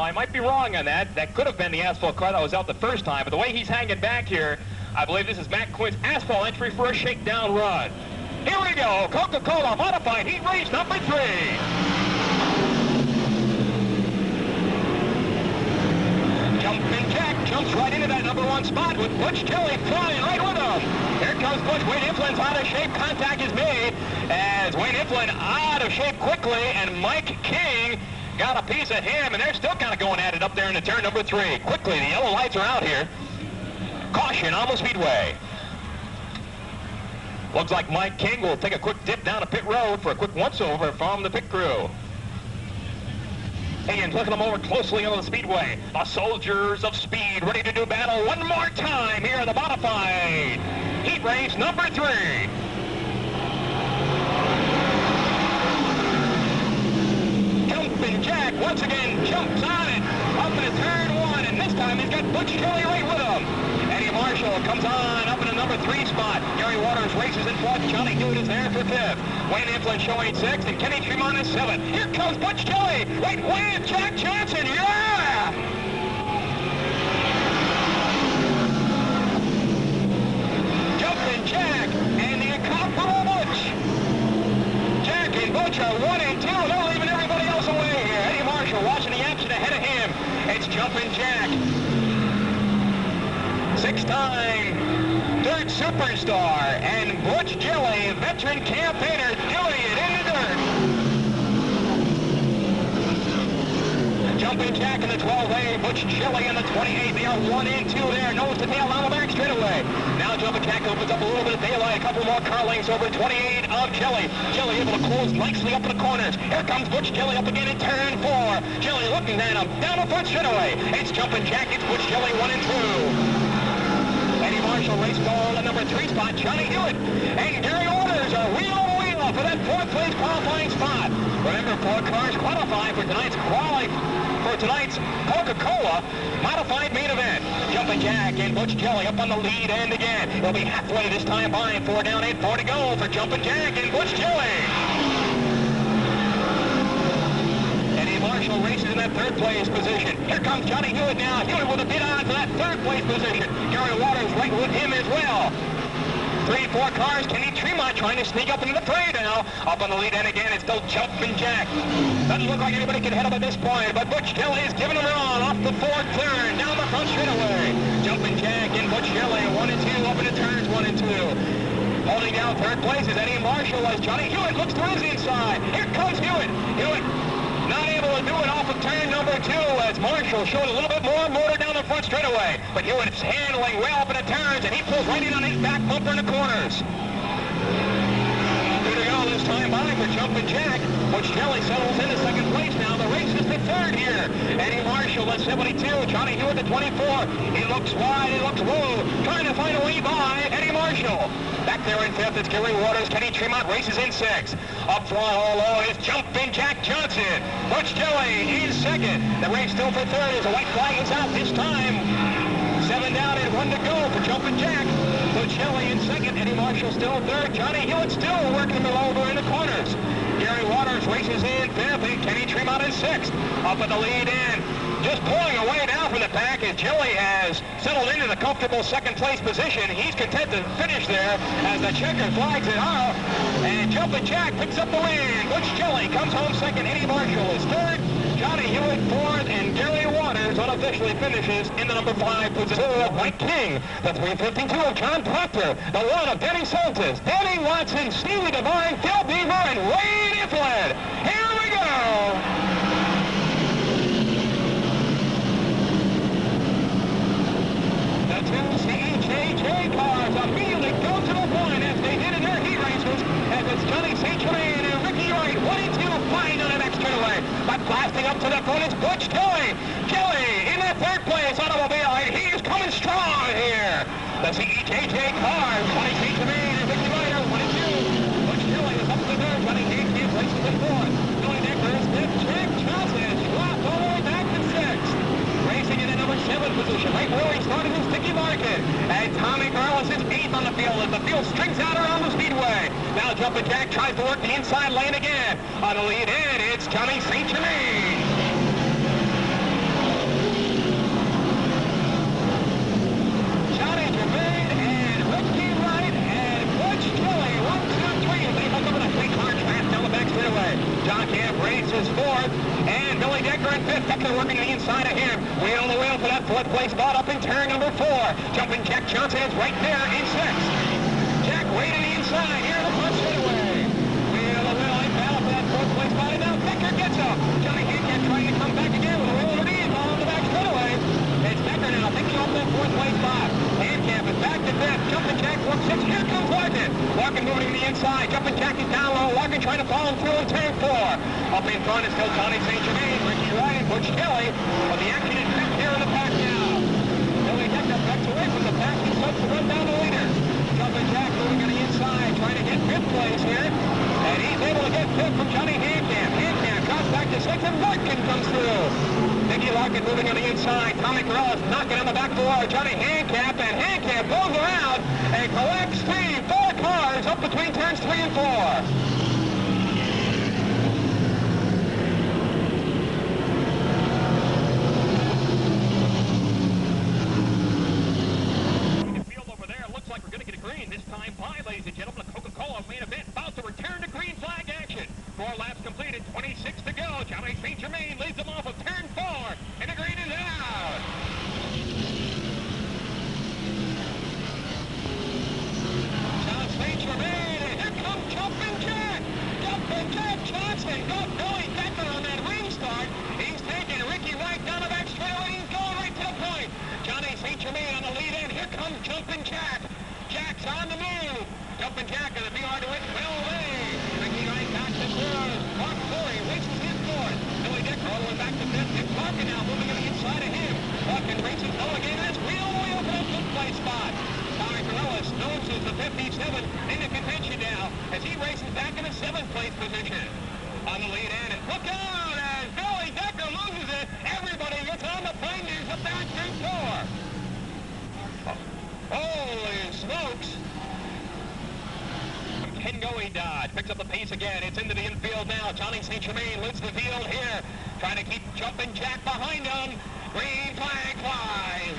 I might be wrong on that. That could have been the asphalt car that was out the first time, but the way he's hanging back here, I believe this is Matt Quinn's asphalt entry for a shakedown run. Here we go, Coca-Cola modified heat race number 3. Jumpin' Jack jumps right into that number 1 spot with Butch Kelly flying right with him. Here comes Butch. Wayne Iflin's out of shape. Contact is made as Wayne Iflin out of shape quickly, and Mike King got a piece of him, and they're still kind of going at it up there in the turn number 3. Quickly, the yellow lights are out here. Caution on the speedway. Looks like Mike King will take a quick dip down to pit road for a quick once-over from the pit crew. And looking them over closely on the speedway. The soldiers of speed ready to do battle one more time here in the modified heat race number 3. Jumpin' Jack once again jumps on it up into turn 1, and this time he's got Butch Kelly right with him. Eddie Marshall comes on up in the number 3 spot. Gary Waters races in 4th. Johnny Hewitt is there for 5th. Wayne Iflin showing 6th, and Kenny Tremont is 7th. Here comes Butch Kelly right with Jack Johnson. Yeah! Jumpin' Jack and the incomparable Butch. Jack and Butch are 1 and 2. They're leaving everybody else away here. Eddie Marshall watching the action ahead of him. It's Jumpin' Jack. 6-time dirt superstar, and Butch Kelly, veteran campaigner, doing it in the dirt. Jumpin' Jack in the 12A, Butch Kelly in the 28. They are 1 and 2 there, nose to tail on the back straightaway. Now Jumpin' Jack opens up a little bit of daylight, a couple more car lengths over 28 of Kelly. Kelly able to close nicely up in the corners. Here comes Butch Kelly up again in turn 4. Kelly looking at him down the front straightaway. It's Jumpin' Jack, it's Butch Kelly 1 and 2. Eddie Marshall race ball in the number 3 spot. Johnny Hewitt and Gary Waters are wheel to wheel for that 4th place qualifying spot. Remember, 4 cars qualify for tonight's Coca-Cola modified main event. Jumpin' Jack and Butch Kelly up on the lead end again. They'll be halfway this time by. 4 down, 8-4 to go for Jumpin' Jack and Butch Kelly. Marshall races in that 3rd place position. Here comes Johnny Hewitt now. Hewitt with a bid on for that 3rd place position. Gary Waters right with him as well. 3, 4 cars. Kenny Tremont trying to sneak up into the fray now. Up on the lead end again. It's still Jumpin' Jack. Doesn't look like anybody can head up at this point, but Butch Kelly is giving them a run off the 4th turn. Down the front straightaway. Jumpin' Jack and Butch Kelly 1 and 2 up into turns 1 and 2. Holding down 3rd place is Eddie Marshall as Johnny Hewitt looks to his inside. Here comes Hewitt. Hewitt not able to do it off of turn number 2 as Marshall showed a little bit more motor down the front straightaway. But Hewitt's handling well up in the turns, and he pulls right in on his back bumper in the corners. Here to go this time by for Jumpin' Jack. Butch Kelly settles into 2nd place now. The race is to 3rd here. Eddie Marshall at 72. Johnny Hewitt at 24. He looks wide, he looks low, trying to find a way by Eddie Marshall. Back there in 5th, it's Gary Waters. Kenny Tremont races in 6th. Up front, all low, is Jumpin' Jack Johnson. Butch Kelly is 2nd. The race still for 3rd as a white flag is out this time. 7 down and 1 to go for Jumpin' Jack. Butch Kelly in 2nd. Eddie Marshall still 3rd. Johnny Hewitt still working him over in the corners. Gary Waters races in 5th, and Kenny Tremont is 6th. Up at the lead end. Just pulling away now from the pack as Kelly has settled into the comfortable 2nd place position. He's content to finish there as the checker flags it out. And Jumpin' Jack picks up the win. Butch Kelly comes home 2nd. Eddie Marshall is 3rd. Johnny Hewitt 4th. And Gary Waters unofficially finishes in the number 5 position of Mike King. The 352 of John Proctor. The 1 of Denny Soltis, Danny Watson, Stevie Devine, Phil Beaver, and Wayne Iflin. Here we go. CHJ cars immediately go to the point as they did in their heat races, as it's Johnny St. Germain and Ricky Wright, 1 and 2, flying on the next straightaway. But blasting up to the front is Butch Kelly. Kelly in that 3rd place automobile, and he is coming strong here. The CHJ cars, Johnny St. Germain and Ricky Wright are 1 and 2. Butch Kelly is up to the 3rd. Johnny St. Germain places in 4th. Johnny Decker is 5th. Jack Johnson is dropped all the way back to 6th. Racing in the number 7 position, right where he started his sticky market. And Tommy Carlos is 8th on the field as the field strings out around the speedway. Now Jumpin' Jack tries to work the inside lane again. On the lead end, it's Johnny St. Germain. Decker working on the inside of him. Wheel to wheel for that fourth place spot up in turn number 4. Jumping Jack Johnson is right there in 6th. Jack way to the inside. Here the front straightaway. Wheel to wheel in battle for that fourth place spot. And now Decker gets up. Johnny Hancock trying to come back again with a wheel underneath on the back straightaway. It's Decker now picking up that fourth place spot. Hancock is back to 5th. Jumping Jack works 6th. Here comes Larkin. Larkin moving to the inside. Jumping Jack is down low. Larkin trying to follow him through in turn 4. Up in front is still Johnny St. Germain, Ricky Wright, and Butch Kelly. But the action is back here in the pack now. Billy Decker backs away from the pack. He starts to run down the leader. Jumping Jack moving on the inside, trying to get 5th place here. And he's able to get 5th from Johnny Hancock. Hancock drops back to 6th, and Larkin comes through. Nicky Larkin moving on the inside. Tommy Corrales knocking on the back door. Johnny Hancock, and Hancock goes around and collects 4 cars up between turns 3 and 4. Ladies and gentlemen, the Coca-Cola main event about to return to green flag action. 4 laps completed, 26 to go. Johnny St. Germain leads them off of turn 4, and the green is out. John St. Germain, and here comes Jumpin' Jack. Jumpin' Jack Johnson got Billy Decker on that ring start. He's taking Ricky Wright down the back straightaway. He's going right to the point. Johnny St. Germain on the lead end. Here comes Jumpin' Jack. Jack's on the move. Jumpin' Jack going to be hard to win. Well away. Ricky Wright back to 3rd. Mark Corey races in 4th. Billy Decker all the way back to 5th. It's Larkin now moving on the inside of him. Larkin races low again. That's wheel for that 5th place spot. Tommy Corrales noses the 57 into contention now as he races back in the 7th place position. On the lead end. Look out as Billy Decker loses it. Everybody gets on the finders up there in turn 4. Holy smokes! Kengoe Dodge picks up the pace again. It's into the infield now. Johnny St. Germain leads the field here. Trying to keep Jumpin' Jack behind him. Green flag flies.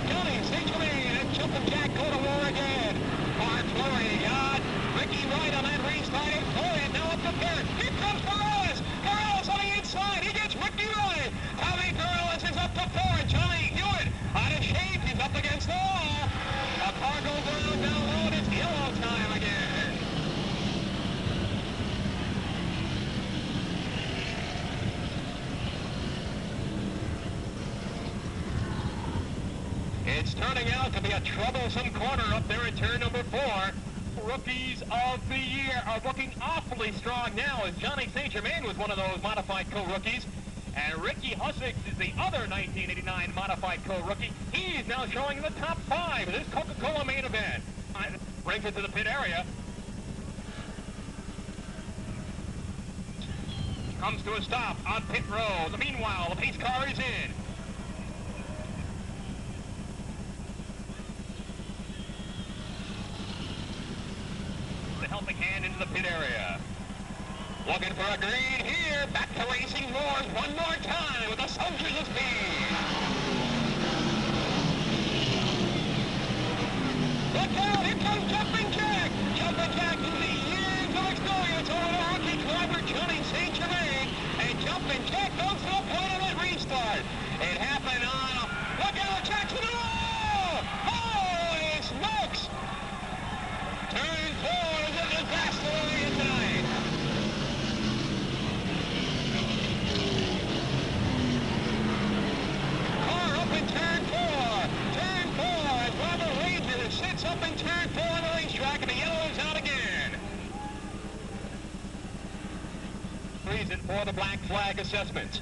Johnny St. Germain and Jumpin' Jack go to war again. Mark Flurry got Ricky Wright on that restart. And Flurry now up to 3rd. Here comes Corrales. Corrales on the inside. He gets Ricky Wright. Tommy Corrales is up to 4. And Johnny Hewitt out of shape. He's up against the wall. A car goes around down low, and it's yellow time again. It's turning out to be a troublesome corner up there in turn number 4. Rookies of the year are looking awfully strong now, as Johnny St. Germain was one of those modified co-rookies. And Ricky Hussix is the other 1989 modified co-rookie. He's now showing in the top 5 of this Coca-Cola main event. Brings it to the pit area. Comes to a stop on pit road. Meanwhile, the pace car is in. The helping hand into the pit area. Looking for a green here. Back to racing north one more time with the Soldiers of Speed. Look out, here comes Jumpin' Jack. Jumpin' Jack is the years of experience over the rookie driver Johnny St. Germain. And Jumpin' Jack goes to the point of that restart. It happened on, look out, Jackson. Oh! Holy smokes! Turn 4 is a disaster earlier tonight. Sits up in turn 4 on the racetrack, and the yellow is out again. Reason for the black flag assessment.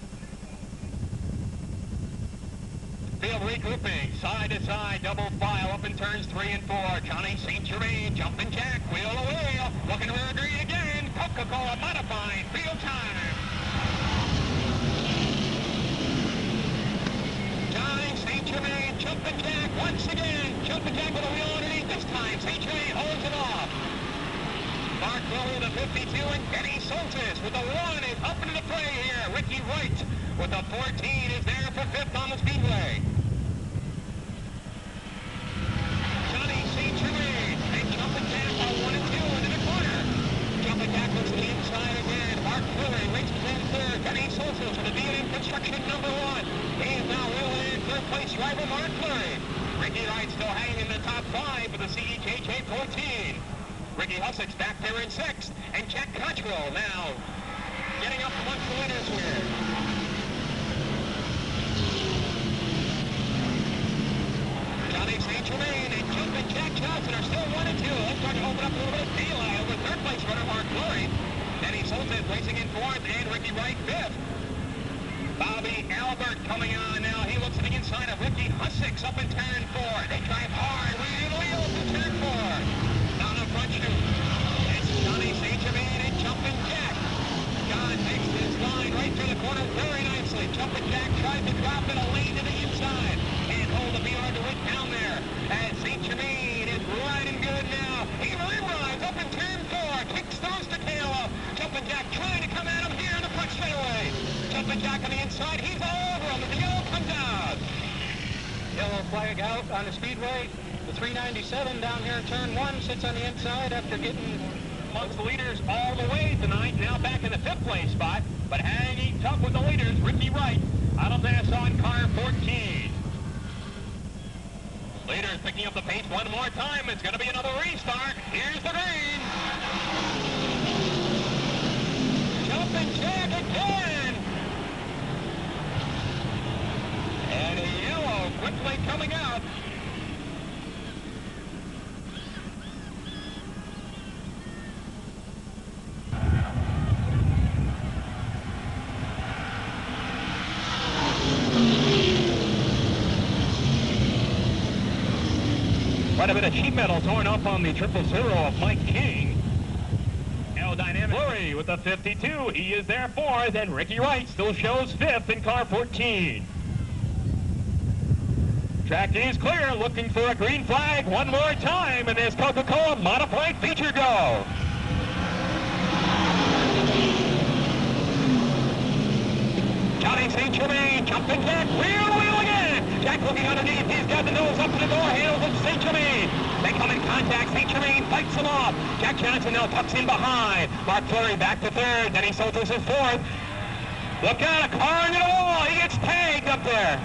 Field regrouping, side to side, double file up in turns 3 and 4. Johnny St. Germain, Jumpin' Jack, wheel to wheel, looking to rear green again. Coca-Cola modified, field time. Johnny St. Germain, Jumpin' Jack once again. Jumpin' Jack with a wheel underneath this time. St. Germain holds it off. Mark Lilly, the 52, and Benny Soltis with the 1 is up into the fray here. Ricky Wright with the 14 is there for 5th on the speedway. Johnny St. Germain and Jumpin' Jack are 1 and 2 into the corner. Jumpin' Jack looks to the inside again. Mark Miller races in third. Denny Sosa to the B&M Construction number 1. He is now wheeling in third place driver Mark Murray. Ricky Wright still hanging in the top 5 for the CEJJ 14. Ricky Hussick's back there in 6th. And Jack Cottrell now getting up amongst the winners here. Johnny St. Germain and Jumpin Jack Johnson are still 1 and 2. They're starting to open up a little bit of daylight over third place runner Mark Murray. Denny Sosa racing in 4th and Ricky Wright 5th. Bobby Albert coming on now. He looks to the inside of Ricky Hussick's up in turn 4. They drive hard. Wheeling wheels in turn 4. Down the front chute. It's Johnny St. Germain and Jumpin Jack. John takes his line right through the corner very nicely. Jumpin Jack tries to drop in a lane to the inside. Can't hold the BR to it down there. And St. Germain is riding good now. He rides up in turn 4. Kicks throws the tail up. Jumpin Jack trying to come at him here in the front straightaway. Jumpin Jack on the inside. He's all over him. The yellow comes out. Yellow flag out on the speedway. The 397 down here in turn 1 sits on the inside after getting amongst the leaders all the way tonight. Now back in the 5th place spot, but hanging tough with the leaders. Ricky Wright out of Nassau in car 14. Leaders picking up the pace one more time. It's going to be another restart. Here's the green. Jumpin Jack again. And a yellow quickly coming out. Quite a bit of sheet metal torn up on the 000 of Mike King. Aerodynamic Flurry with the 52. He is there 4th, and Ricky Wright still shows 5th in car 14. Track is clear, looking for a green flag one more time, and there's Coca-Cola modified feature go. Johnny St. Germain, Jumpin Jack, wheel again. Jack looking underneath, he's got the nose up to the door handles of St. Germain. They come in contact, St. Germain fights him off. Jack Johnson now tucks in behind. Mark Flurry back to 3rd, Denny Sosa is 4th. Look out, a car into the wall, he gets tagged up there.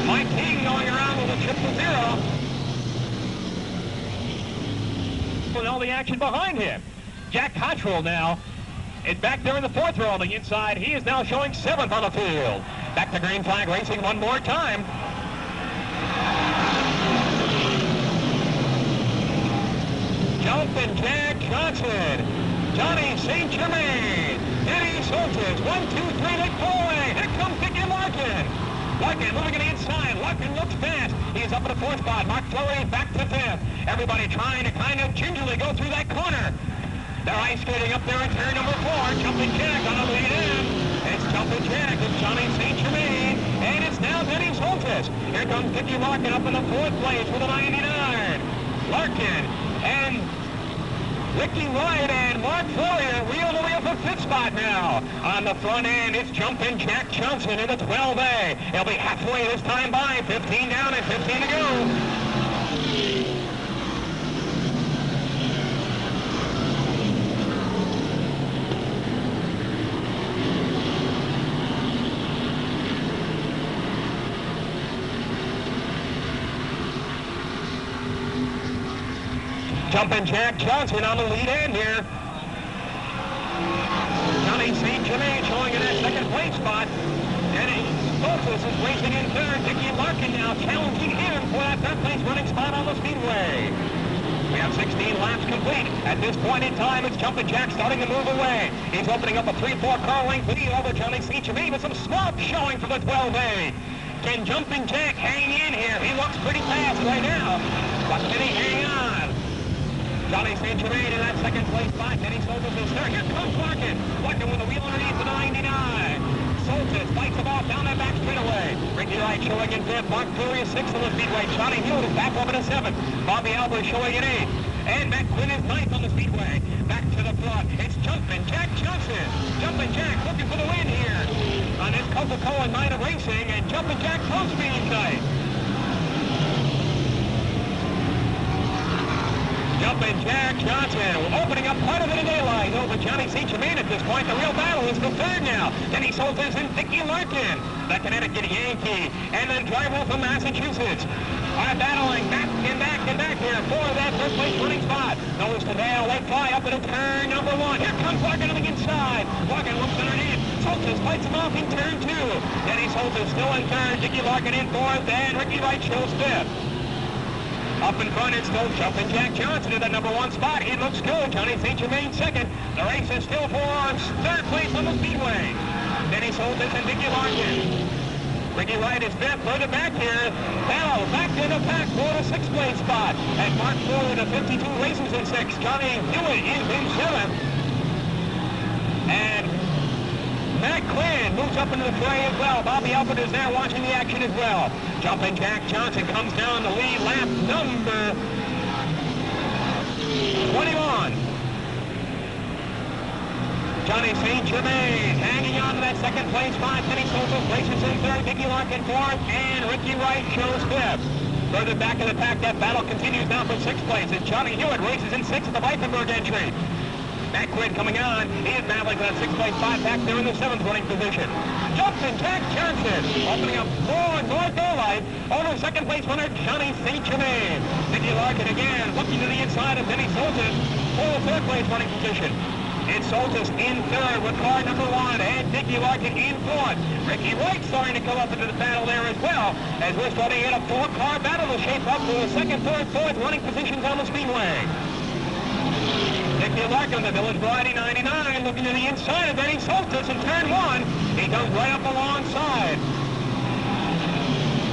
Mike King going around with a 000. With all the action behind him. Jack Cottrell now is back there in the 4th row on the inside. He is now showing 7th on the field. Back to green flag racing one more time. Jumpin Jack Johnson, Johnny St. Germain, Denny Soltis, 1, 2, 3, they pull away. Here comes Dickie Larkin. Larkin moving to the inside. Larkin looks fast. He's up in the 4th spot. Mark Flurry back to 5th. Everybody trying to kind of gingerly go through that corner. They're ice skating up there in turn number 4. Jumpin Jack on the lead in. It's Jumpin Jack. It's Johnny St. Germain. And it's now Denny Soltis. Here comes Dickie Larkin up in the 4th place with a 99. Larkin and Ricky Wright and Mark Flurry are wheel to wheel for 5th spot now. On the front end, it's Jumpin Jack Johnson in the 12A. He'll be halfway this time by. 15 down and 15 to go. Jumpin Jack Johnson on the lead end here. Johnny St. Germain showing in that 2nd place spot. Denny Soltis is racing in 3rd. Dickie Larkin now challenging him for that 3rd place running spot on the speedway. We have 16 laps complete. At this point in time, it's Jumpin Jack starting to move away. He's opening up a 3-4 car length lead over Johnny St. Germain with some smoke showing for the 12A. Can Jumpin Jack hang in here? He looks pretty fast right now. But can he hang on? Johnny St. Germain in that 2nd place spot. Denny Soltis is 3rd. Here comes Larkin. Larkin with a wheel underneath the 99. Soltis fights him off down that back straightaway. Ricky Wright showing in 5th. Mark Flurry is 6th on the speedway. Johnny Hewitt is back over to 7th. Bobby Albert showing in 8th. And Matt Quinn is 9th on the speedway. Back to the front. It's Jumpin Jack Johnson. Jumpin Jack looking for the win here on this Coca-Cola night of racing. And Jumpin Jack close speed tonight. Jumpin' Jack Johnson opening up part of it in daylight over Johnny St. Germain at this point. The real battle is for third now. Denny Soltis and Dickie Larkin, the Connecticut Yankee, and then Driver from Massachusetts are battling back and back and back here for that third place winning spot. Nose to tail, late fly up into turn number 1. Here comes Larkin on the inside. Larkin looks underneath. Soltis fights him off in turn 2. Denny Soltis still in third. Dickie Larkin in 4th, and Ricky Wright shows 5th. Up in front, it's still Jumpin' Jack Johnson in the number 1 spot. It looks good. Johnny St. Germain 2nd. The race is still for 3rd place on the speedway. Denny Soltis and Dickie Larkin. Ricky Wright is 5th. Further back here, Battle back in the pack for the 6th place spot. And Mark Floyd of 52 races in 6th. Johnny Hewitt is in 7th. And Matt Quinn moves up into the fray as well. Bobby Alford is there watching the action as well. Jumpin' Jack Johnson comes down the lead lap number 21. Johnny St. Germain hanging on to that 2nd place spot. Denny Soltis races in 3rd. Dickie Larkin 4th. And Ricky Wright shows 5th. Further back in the pack, that battle continues now for 6th place. And Johnny Hewitt races in 6th at the Weifenberg entry. Matt Quinn coming on. He is battling for that 6th place spot back there in the 7th running position. Jumpin' Jack Johnson opening up more North Daylight over 2nd place winner Johnny St. Germain. Dickie Larkin again looking to the inside of Denny Soltis for the 3rd place running position. It's Soltis in 3rd with car number 1 and Dickie Larkin in 4th. Ricky Wright starting to come up into the battle there as well, as we're starting to get a 4-car battle to shape up for the 2nd, 3rd, 4th running positions on the speedway. Dickie Larkin, the Village Variety 99, looking to the inside of Denny Soltis in turn 1. He comes right up alongside.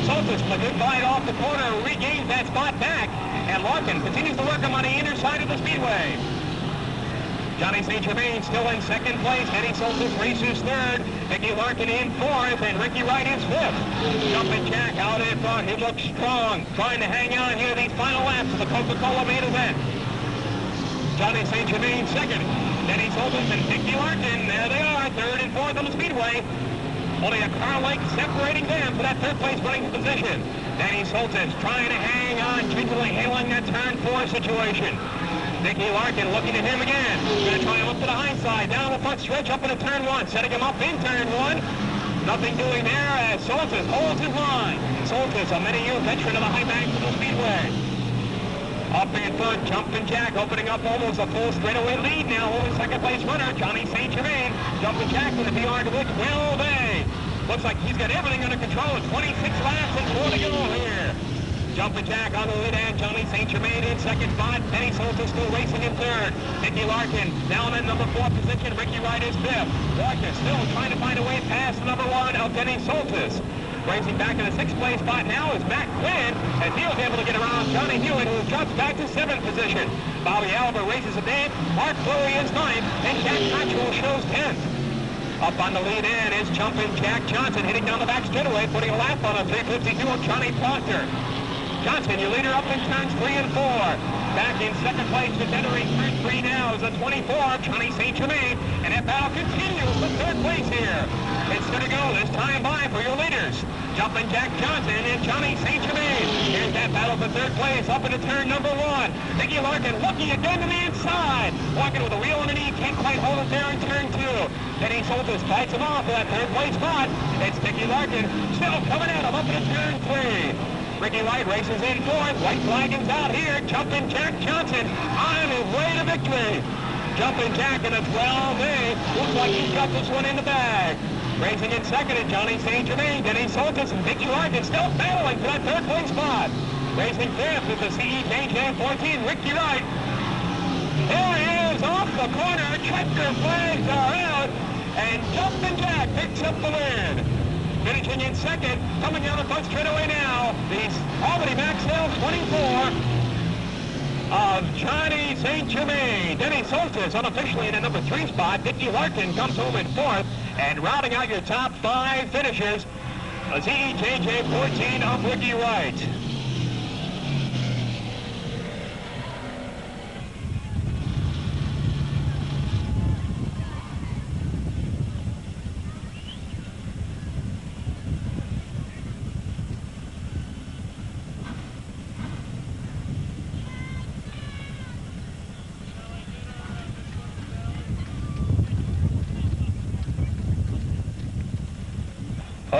Soltis with a good bite off the corner, regains that spot back, and Larkin continues to work him on the inner side of the speedway. Johnny St. Germain still in 2nd place. Denny Soltis races 3rd. Dickie Larkin in 4th, and Ricky Wright is 5th. Jumpin' Jack out in front. He looks strong, trying to hang on here these final laps of the Coca-Cola main event. Johnny St. Germain 2nd. Denny Soltis and Dickie Larkin, there they are, 3rd and 4th on the speedway. Only a car length separating them for that 3rd place running position. Denny Soltis trying to hang on, gingerly hailing that turn 4 situation. Dickie Larkin looking at him again. Going to try him up to the high side, down the front stretch, up into turn 1, setting him up in turn 1. Nothing doing there as Soltis holds his line. Soltis, a many-year veteran of the high banks of the speedway. Up in front, Jumpin' Jack opening up almost a full straightaway lead now over 2nd place runner, Johnny St. Germain. Jumpin' Jack with a PR to which 12A. Looks like he's got everything under control. 26 laps and 4 to go here. Jumpin' Jack on the lead and Johnny St. Germain in 2nd spot. Denny Soltis still racing in 3rd. Dickie Larkin down in number 4 position. Ricky Wright is 5th. Larkin still trying to find a way past the number 1 of Denny Soltis. Racing back in the 6th place spot now is Matt Quinn, as he was able to get around Johnny Hewitt, who drops back to 7th position. Bobby Albert races a 8th. Mark Fleury is 9th, and Jack Cottrell shows 10th. Up on the lead in is Jumpin' Jack Johnson, hitting down the back straightaway, putting a lap on a 352 of Johnny Proctor. Johnson, your leader up in turns 3 and 4. Back in 2nd place, just entering turn 3 now is a 24, Johnny St. Germain, and that battle continues with 3rd place here. It's going to go this time by for your leaders. Jumpin' Jack Johnson and Johnny St. Germain. Here's that battle for 3rd place up into turn number 1. Dickie Larkin looking again to the inside. Larkin with a wheel underneath, can't quite hold it there in turn 2. Denny Soltis fights him off for that 3rd place spot. It's Dickie Larkin still coming at him up into turn 3. Ricky Wright races in 4th. White flagging's out here. Jumpin' Jack Johnson on his way to victory. Jumpin' Jack in a 12A. Looks like he's got this one in the bag. Racing in 2nd is Johnny St. Germain. Denny Soltis and Dickie Larkin still battling for that 3rd place spot. Racing 5th is the CEJJ 14, Ricky Wright. There he is off the corner. Checker flags are out. And Jumpin' Jack picks up the win. Finishing in 2nd, coming down the front straightaway now, the Albany Maxwell 24 of Johnny St. Germain. Denny Soltis unofficially in the number 3 spot. Dickie Larkin comes home in 4th. And rounding out your top 5 finishers, a CEJJ 14 of Ricky Wright.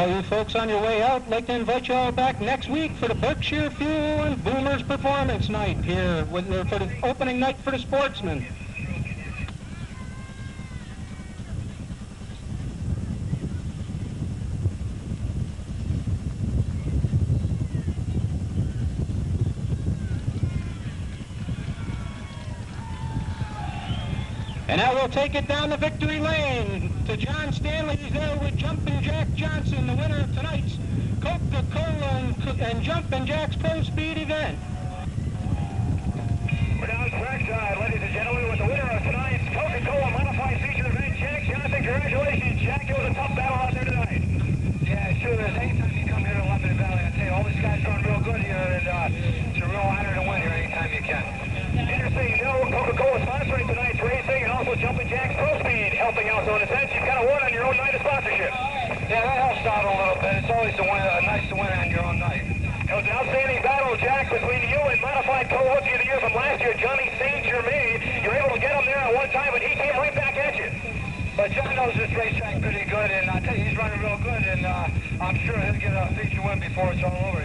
All you folks on your way out, I'd like to invite you all back next week for the Berkshire Fuel and Boomers Performance Night here for the opening night for the sportsmen. And now we'll take it down the victory lane to John Stanley. He's there with Jumpin' Jack Johnson, the winner of tonight's Coca-Cola and Jumpin' Jack's Pro Speed event. We're down trackside, ladies and gentlemen, with the winner of tonight's Coca-Cola Modified Feature event, Jack Johnson. Congratulations, Jack. It was a tough battle out there tonight. Yeah, sure is. Anytime you come here to Lebanon Valley, I tell you, all these guys run real good here, and it's a real honor to win here anytime you can. Interesting, you know, Coca-Cola sponsoring tonight's racing and also Jumpin' Jack's Pro Speed helping out. So in a sense, you've kind of won on your own night of sponsorship. Yeah, that helps out a little bit. It's always nice to win on your own night. It was an outstanding battle, Jack, between you and Modified Co-Rookie of the Year from last year, Johnny St. Germain. You were able to get him there at one time, but he came right back at you. But John knows this racetrack pretty good, and I tell you, he's running real good, and I'm sure he'll get a feature win before it's all over.